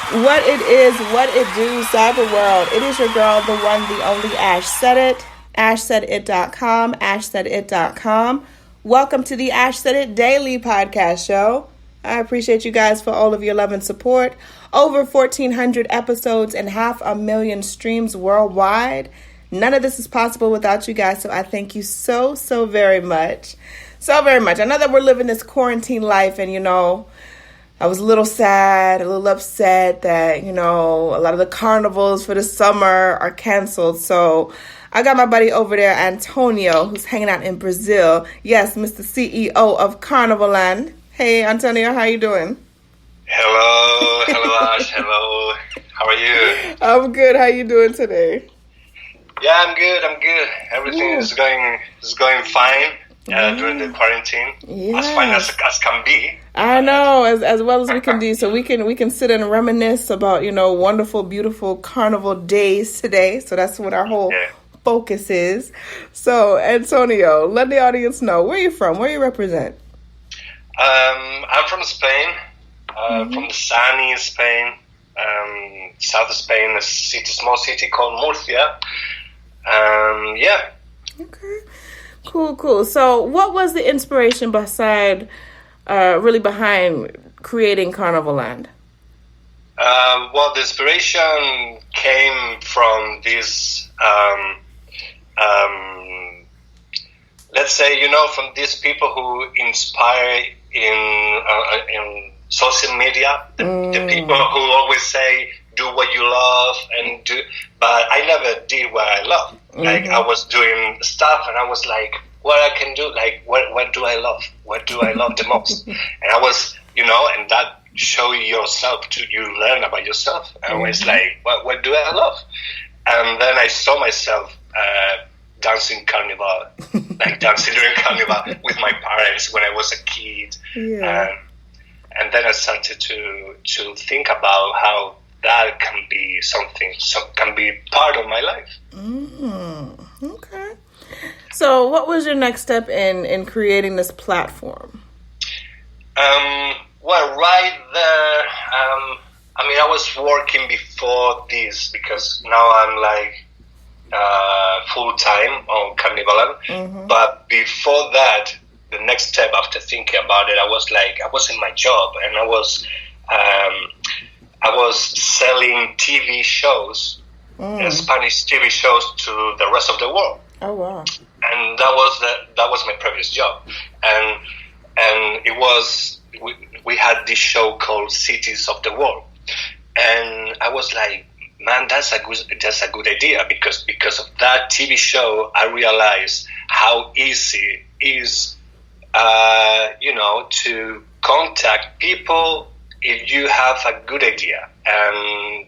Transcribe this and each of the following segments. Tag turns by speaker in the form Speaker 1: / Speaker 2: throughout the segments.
Speaker 1: What it is, what it do, cyber world. It is your girl, the one, the only Ash Said It. AshSaidIt.com, AshSaidIt.com. Welcome to the Ash Said It Daily podcast show. I appreciate you guys for all of your love and support. Over 1,400 episodes and 500,000 streams worldwide. None of this is possible without you guys, so I thank you so very much. So very much. I know that we're living this quarantine life, and I was a little sad, a little upset that, a lot of the carnivals for the summer are canceled. So I got my buddy over there, Antonio, who's hanging out in Brazil. Yes, Mr. CEO of Carnivaland. Hey, Antonio, how you doing?
Speaker 2: Hello, Ash. Hello. How are you?
Speaker 1: I'm good. How you doing today?
Speaker 2: Yeah, I'm good. Everything is going fine during the quarantine.
Speaker 1: Yes.
Speaker 2: As fine as can be.
Speaker 1: I know, as well as we can do. So we can sit and reminisce about, wonderful, beautiful carnival days today. So that's what our whole focus is. So, Antonio, let the audience know, where you from? Where you represent?
Speaker 2: I'm from Spain, from the sunny Spain, south of Spain, a small city called Murcia. Yeah.
Speaker 1: Okay. Cool. So what was the inspiration behind creating Carnivaland?
Speaker 2: Well, the inspiration came from this, let's say, from these people who inspire in social media, the people who always say, do what you love and do, but I never did what I love. Like, I was doing stuff and I was like, what I can do, like, what do I love? What do I love the most? And I was, and that show yourself, you learn about yourself. And I was like, what do I love? And then I saw myself dancing Carnival, like dancing during Carnival with my parents when I was a kid.
Speaker 1: Yeah.
Speaker 2: And then I started to think about how that can be can be part of my life.
Speaker 1: Okay. So what was your next step in creating this platform?
Speaker 2: Well, right there, I was working before this because now I'm like full-time on Carnivaland. But before that, the next step after thinking about it, I was in my job and I was selling TV shows, Spanish TV shows to the rest of the world.
Speaker 1: Oh wow!
Speaker 2: And that was my previous job, and it was we had this show called Cities of the World, and I was like, man, that's a good idea because of that TV show, I realized how easy it is, to contact people if you have a good idea. And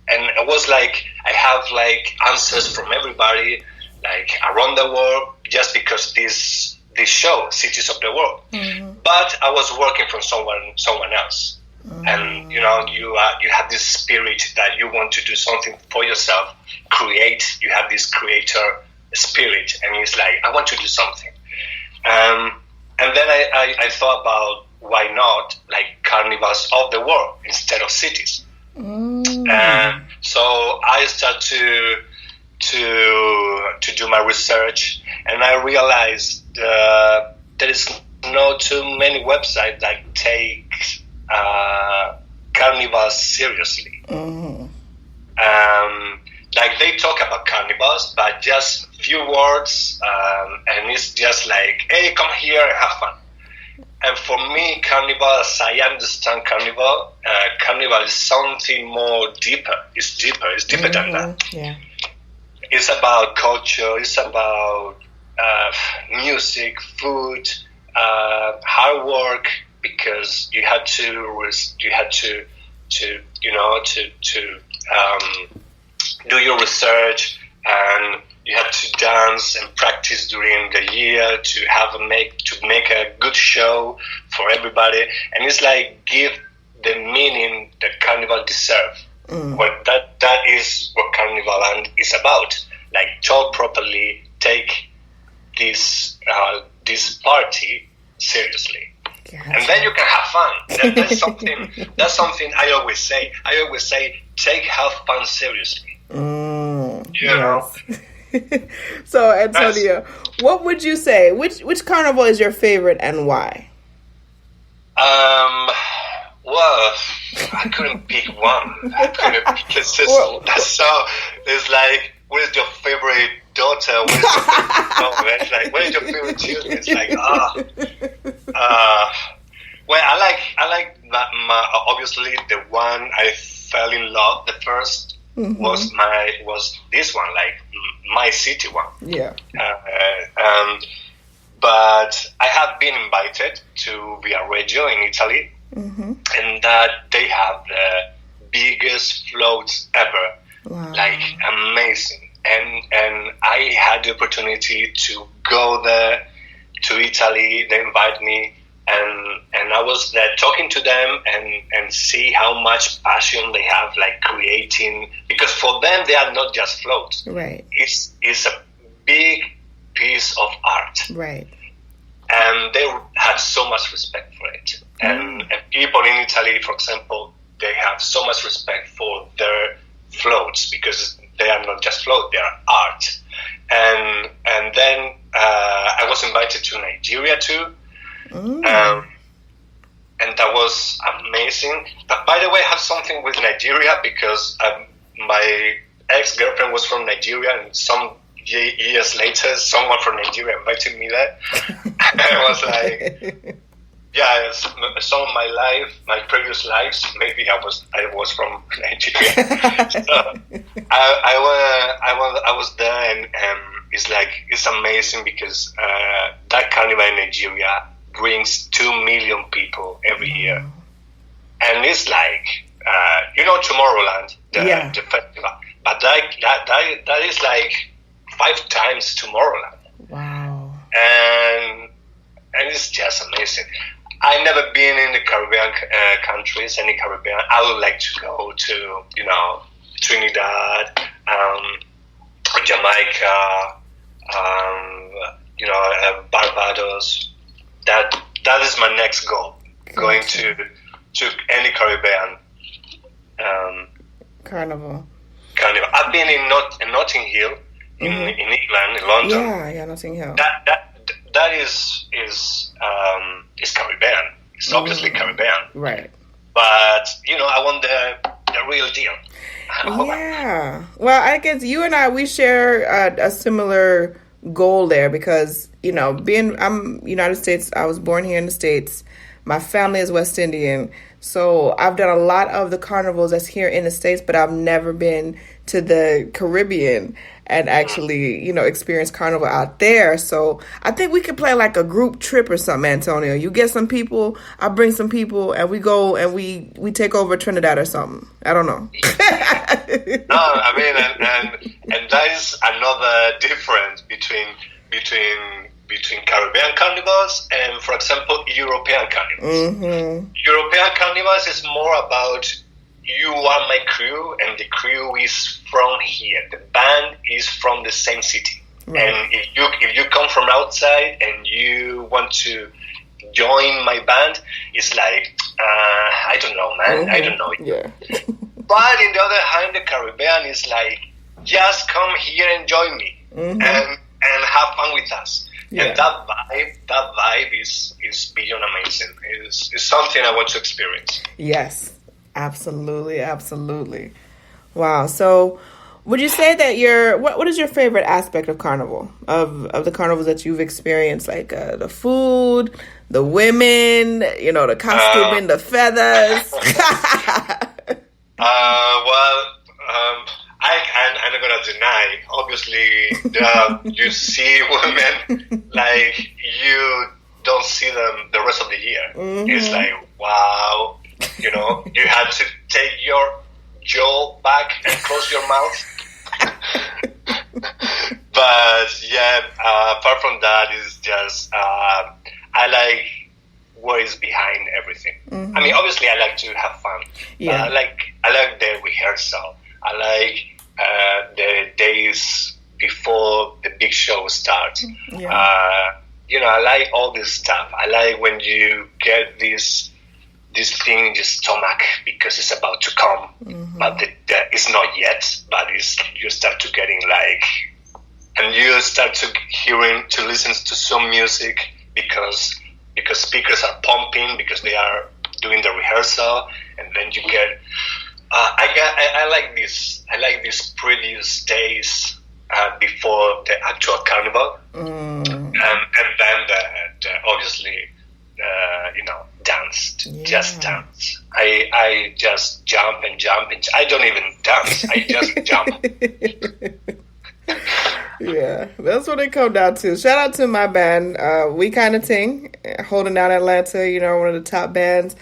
Speaker 2: it was like I have like answers from everybody like around the world just because this show, Cities of the World. But I was working for someone else. And you have this spirit that you want to do something for yourself, create. You have this creator spirit, and it's like, I want to do something. And then I thought about why not like carnivals of the world instead of cities. And so I started to do my research, and I realized there is not too many websites that take carnivals seriously. Like they talk about carnivals, but just few words, and it's just like, hey, come here and have fun. And for me, Carnival, as I understand Carnival, Carnival is something more deeper. It's deeper than that.
Speaker 1: Yeah.
Speaker 2: It's about culture. It's about music, food, hard work, because you had to do your research, and you had to dance and practice during the year to make a good show for everybody. And it's like give the meaning that Carnival deserves. What that is what Carnivaland is about. Like talk properly, take this party seriously.
Speaker 1: Gotcha.
Speaker 2: And then you can have fun. That's something. That's something I always say. Take have fun seriously. You know.
Speaker 1: So, Antonio, what would you say? Which carnival is your favorite and why?
Speaker 2: Well, I couldn't pick one. It's like, what is your favorite daughter? What is your favorite song? It's like, what is your favorite tune? It's like, well, I like obviously the one I fell in love the first was this one, like my city one.
Speaker 1: Yeah.
Speaker 2: But I have been invited to Viareggio in Italy, and that they have the biggest floats ever.
Speaker 1: Wow.
Speaker 2: Like amazing. And I had the opportunity to go there to Italy. They invite me, and I was there talking to them and see how much passion they have, like creating, because for them they are not just floats.
Speaker 1: Right.
Speaker 2: It's a big piece of art.
Speaker 1: Right.
Speaker 2: And they had so much respect for it. And people in Italy, for example, they have so much respect for their floats because they are not just floats, they are art. And then I was invited to Nigeria too. And that was amazing. But by the way, I have something with Nigeria because my ex-girlfriend was from Nigeria, and some years later, someone from Nigeria invited me there. I was like, yeah, some of my previous lives, maybe I was from Nigeria. So I was there, and it's amazing because that carnival in Nigeria brings 2 million people every year, and it's like Tomorrowland, the festival, but that is like 5 times Tomorrowland.
Speaker 1: Wow.
Speaker 2: And it's just amazing. I've never been in the Caribbean countries, any Caribbean. I would like to go to, Trinidad, Jamaica, Barbados. That is my next goal. Going to any Caribbean
Speaker 1: carnival.
Speaker 2: I've been in Notting Hill in England, in London.
Speaker 1: Yeah, Notting Hill.
Speaker 2: That is Caribbean. It's obviously Caribbean,
Speaker 1: right?
Speaker 2: But I want the real deal.
Speaker 1: Yeah. Well, I guess you and I, we share a similar goal there because I'm United States. I was born here in the States. My family is West Indian, so I've done a lot of the carnivals that's here in the States, but I've never been to the Caribbean and actually, experience carnival out there. So I think we could play like a group trip or something, Antonio. You get some people, I bring some people, and we go and we take over Trinidad or something. I don't know.
Speaker 2: No, I mean, and that is another difference between Caribbean carnivals and, for example, European carnivals. European carnivals is more about you are my crew, and the crew is from here. The band is from the same city. Right. And if you come from outside and you want to join my band, it's like, I don't know, man. I don't know.
Speaker 1: Yeah.
Speaker 2: But in the other hand, the Caribbean is like, just come here and join me and have fun with us. Yeah. And that vibe is beyond amazing. It's something I want to experience.
Speaker 1: Yes. Absolutely. Wow. So would you say that what is your favorite aspect of carnival, of the carnivals that you've experienced? Like the food, the women, the costuming, the feathers?
Speaker 2: I'm not going to deny, obviously, you see women like you don't see them the rest of the year. It's like, wow. You had to take your jaw back and close your mouth. But yeah, apart from that, it's just I like what is behind everything. I mean, obviously, I like to have fun.
Speaker 1: Yeah.
Speaker 2: I like the rehearsal. I like the days before the big show starts. I like all this stuff. I like when you get this thing in your stomach because it's about to come, but it's not yet. But you start to getting like, and you start to listen to some music because speakers are pumping because they are doing the rehearsal, and then you get. I like this. I like these previous days before the actual carnival, and then the obviously, dance, just dance. I just jump and jump, and I don't even dance. I just jump.
Speaker 1: Yeah, that's what it come down to. Shout out to my band, We Kinda Ting, holding down Atlanta. One of the top bands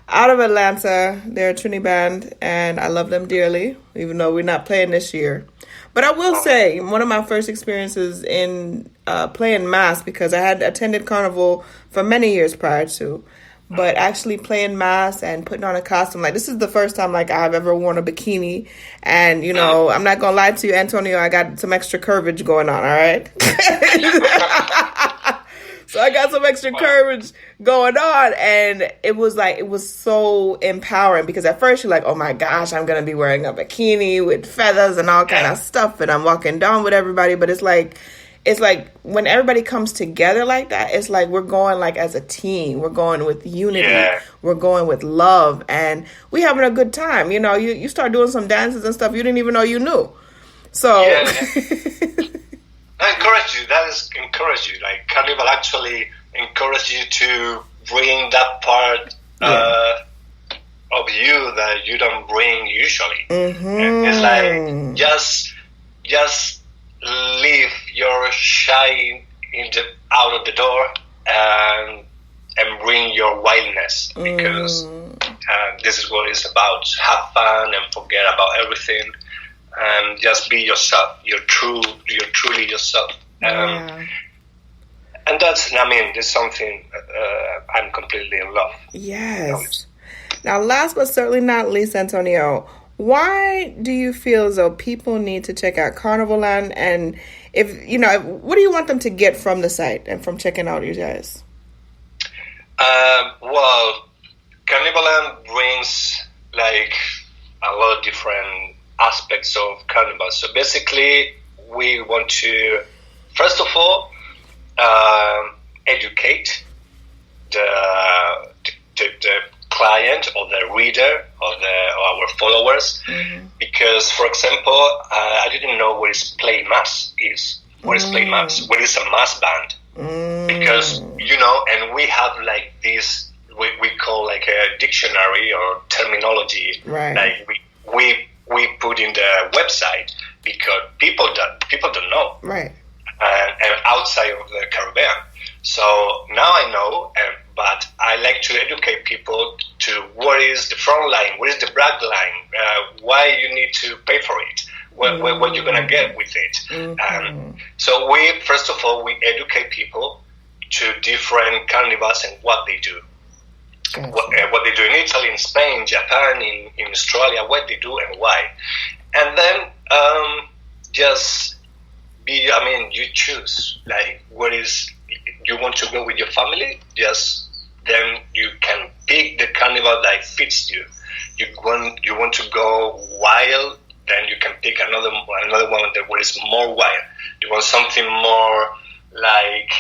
Speaker 1: out of Atlanta. They're a Trini band, and I love them dearly, even though we're not playing this year. But I will say, one of my first experiences in playing mass, because I had attended Carnival for many years prior to, but actually playing mass and putting on a costume, like this is the first time like I've ever worn a bikini. And, I'm not going to lie to you, Antonio, I got some extra curvage going on, all right? So I got some extra courage going on, and it was so empowering, because at first you're like, oh my gosh, I'm going to be wearing a bikini with feathers and all kind of stuff, and I'm walking down with everybody. But it's like when everybody comes together like that, it's like we're going like as a team. We're going with unity. Yeah. We're going with love, and we having a good time. You start doing some dances and stuff you didn't even know you knew. So. Yeah.
Speaker 2: I encourage you. That is encourage you. Like Carnival actually encourage you to bring that part of you that you don't bring usually. And it's like just leave your shine out of the door and bring your wildness, because this is what it's about. Have fun and forget about everything. And just be yourself. You're truly yourself. And that's, there's something I'm completely in love.
Speaker 1: Yes. Now, last but certainly not least, Antonio, why do you feel as though people need to check out Carnivaland? And what do you want them to get from the site and from checking out you guys?
Speaker 2: Well, Carnivaland brings like a lot of different aspects of Carnival. So basically, we want to, first of all, educate the client or the reader or our followers. Because, for example, I didn't know what is play mass is. What is play mass? What is a mass band? Because and we have like this we call like a dictionary or terminology.
Speaker 1: Right.
Speaker 2: Like we put in the website because people don't know.
Speaker 1: Right.
Speaker 2: And outside of the Caribbean. So now I know, but I like to educate people to what is the front line, what is the back line, why you need to pay for it, what you're going to get with it. So first of all, we educate people to different carnivals and what they do. What they do in Italy, in Spain, Japan, in Australia, what they do and why. And then just you choose, like, what is, you want to go with your family, then you can pick the carnival that fits you. You want to go wild, then you can pick another one that is more wild. You want something more like,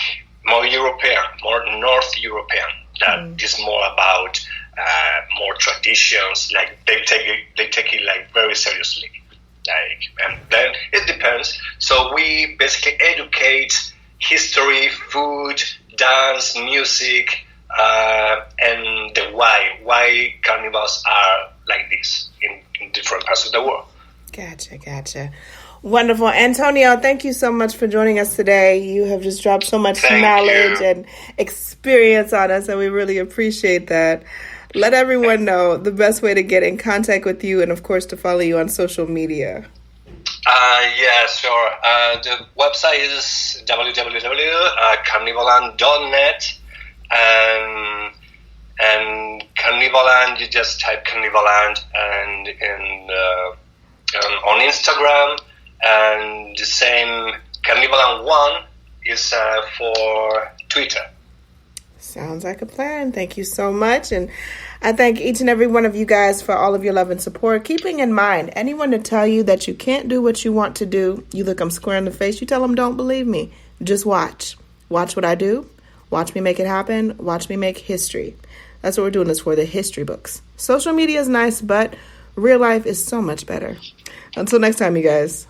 Speaker 2: more European, more North European. That is more about more traditions. Like they take it like very seriously. And then it depends. So we basically educate history, food, dance, music, and the why carnivals are like this in different parts of the world.
Speaker 1: Gotcha. Wonderful. Antonio, thank you so much for joining us today. You have just dropped so much knowledge and experience on us, and we really appreciate that. Let everyone know the best way to get in contact with you and, of course, to follow you on social media.
Speaker 2: Yeah, sure. The website is www.carnivaland.net, and Carnivaland, you just type Carnivaland, and on Instagram, and the same Carnivaland 1 is for Twitter.
Speaker 1: Sounds like a plan. Thank you so much. And I thank each and every one of you guys for all of your love and support. Keeping in mind, anyone to tell you that you can't do what you want to do, you look them square in the face, you tell them, don't believe me. Just watch. Watch what I do. Watch me make it happen. Watch me make history. That's what we're doing this for, the history books. Social media is nice, but real life is so much better. Until next time, you guys.